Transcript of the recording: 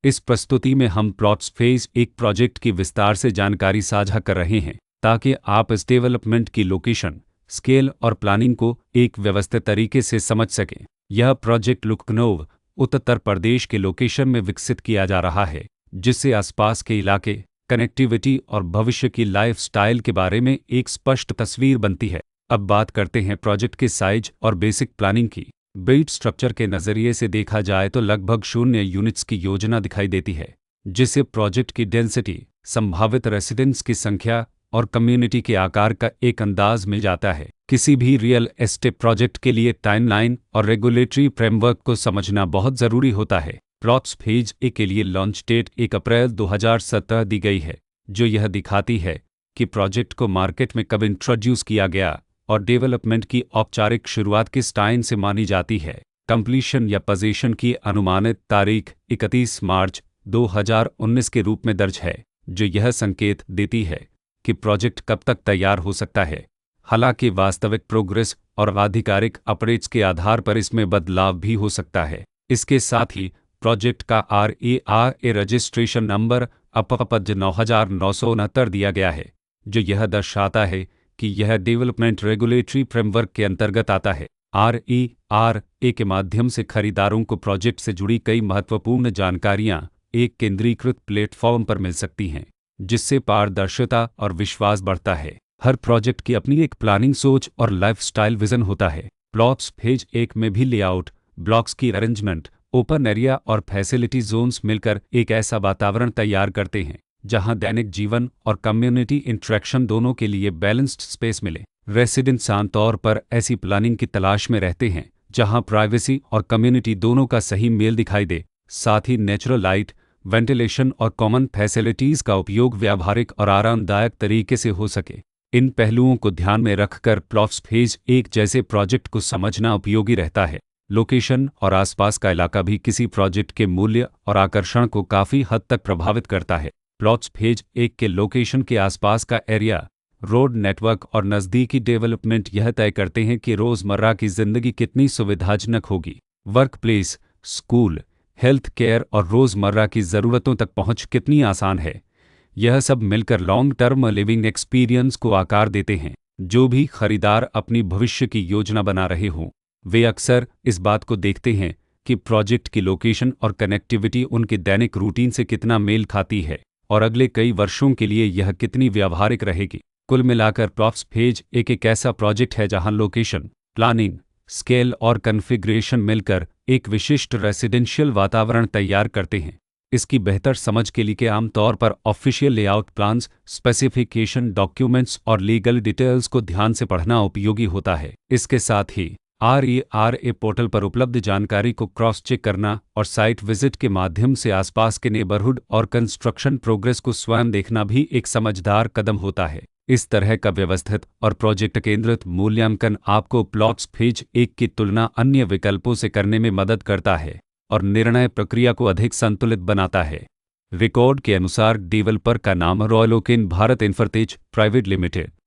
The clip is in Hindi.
इस प्रस्तुति में हम प्लॉट्स फेज एक प्रोजेक्ट की विस्तार से जानकारी साझा कर रहे हैं ताकि आप इस डेवलपमेंट की लोकेशन, स्केल और प्लानिंग को एक व्यवस्थित तरीके से समझ सकें। यह प्रोजेक्ट लखनऊ, उत्तर प्रदेश के लोकेशन में विकसित किया जा रहा है, जिससे आसपास के इलाके, कनेक्टिविटी और भविष्य की लाइफस्टाइल के बारे में एक स्पष्ट तस्वीर बनती है। अब बात करते हैं प्रोजेक्ट के साइज और बेसिक प्लानिंग की। बिल्ड स्ट्रक्चर के नज़रिए से देखा जाए तो लगभग 0 यूनिट्स की योजना दिखाई देती है, जिससे प्रोजेक्ट की डेंसिटी, संभावित रेसिडेंट्स की संख्या और कम्युनिटी के आकार का एक अंदाज मिल जाता है। किसी भी रियल एस्टेट प्रोजेक्ट के लिए टाइमलाइन और रेगुलेटरी फ्रेमवर्क को समझना बहुत ज़रूरी होता है। प्लॉट्स फेज ए के लिए लॉन्च डेट 1 अप्रैल 2017 दी गई है, जो यह दिखाती है कि प्रोजेक्ट को मार्केट में कब इंट्रोड्यूस किया गया और डेवलपमेंट की औपचारिक शुरुआत किस टाइम से मानी जाती है। कंप्लीशन या पोजीशन की अनुमानित तारीख 31 मार्च 2019 के रूप में दर्ज है, जो यह संकेत देती है कि प्रोजेक्ट कब तक तैयार हो सकता है। हालांकि वास्तविक प्रोग्रेस और आधिकारिक अपडेट्स के आधार पर इसमें बदलाव भी हो सकता है। इसके साथ ही प्रोजेक्ट का RERA रजिस्ट्रेशन नंबर अपपज 9969 दिया गया है, जो यह दर्शाता है कि यह डेवलपमेंट रेगुलेटरी फ्रेमवर्क के अंतर्गत आता है। RERA के माध्यम से खरीदारों को प्रोजेक्ट से जुड़ी कई महत्वपूर्ण जानकारियां एक केंद्रीकृत प्लेटफॉर्म पर मिल सकती हैं, जिससे पारदर्शिता और विश्वास बढ़ता है। हर प्रोजेक्ट की अपनी एक प्लानिंग सोच और लाइफस्टाइल विजन होता है। प्लॉट्स फेज 1 में भी लेआउट, ब्लॉक्स की अरेंजमेंट, ओपन एरिया और फैसिलिटी जोन्स मिलकर एक ऐसा वातावरण तैयार करते हैं जहां दैनिक जीवन और कम्युनिटी इंटरेक्शन दोनों के लिए बैलेंस्ड स्पेस मिले। रेसिडेंट्स आमतौर पर ऐसी प्लानिंग की तलाश में रहते हैं जहां प्राइवेसी और कम्युनिटी दोनों का सही मेल दिखाई दे। साथ ही नेचुरल लाइट, वेंटिलेशन और कॉमन फैसिलिटीज़ का उपयोग व्यावहारिक और आरामदायक तरीके से हो सके। इन पहलुओं को ध्यान में रखकर प्लॉट्स फेज 1 जैसे प्रोजेक्ट को समझना उपयोगी रहता है। लोकेशन और आसपास का इलाका भी किसी प्रोजेक्ट के मूल्य और आकर्षण को काफ़ी हद तक प्रभावित करता है। प्लॉट्स फेज 1 के लोकेशन के आसपास का एरिया, रोड नेटवर्क और नज़दीकी डेवलपमेंट यह तय करते हैं कि रोज़मर्रा की ज़िंदगी कितनी सुविधाजनक होगी। Work place, school, health care और रोज़मर्रा की ज़रूरतों तक पहुंच कितनी आसान है। यह सब मिलकर लॉन्ग टर्म लिविंग एक्सपीरियंस को आकार देते हैं। जो भी खरीदार अपनी भविष्य की योजना बना रहे हों, वे अक्सर इस बात को देखते हैं कि प्रोजेक्ट की लोकेशन और कनेक्टिविटी उनके दैनिक रूटीन से कितना मेल खाती है और अगले कई वर्षों के लिए यह कितनी व्यावहारिक रहेगी। कुल मिलाकर प्लॉट्स फेज एक ऐसा प्रोजेक्ट है जहां लोकेशन, प्लानिंग, स्केल और कॉन्फ़िगरेशन मिलकर एक विशिष्ट रेसिडेंशियल वातावरण तैयार करते हैं। इसकी बेहतर समझ के लिए आमतौर पर official layout plans, specification documents और लीगल डिटेल्स को ध्यान से पढ़ना उपयोगी होता है। इसके साथ ही RERA पोर्टल पर उपलब्ध जानकारी को क्रॉस चेक करना और साइट विजिट के माध्यम से आसपास के नेबरहुड और कंस्ट्रक्शन प्रोग्रेस को स्वयं देखना भी एक समझदार कदम होता है। इस तरह का व्यवस्थित और प्रोजेक्ट केंद्रित मूल्यांकन आपको प्लॉट्स फेज 1 की तुलना अन्य विकल्पों से करने में मदद करता है और निर्णय प्रक्रिया को अधिक संतुलित बनाता है। रिकॉर्ड के अनुसार डेवलपर का नाम रॉयल ओक इन भारत इंफ्राटेक प्राइवेट लिमिटेड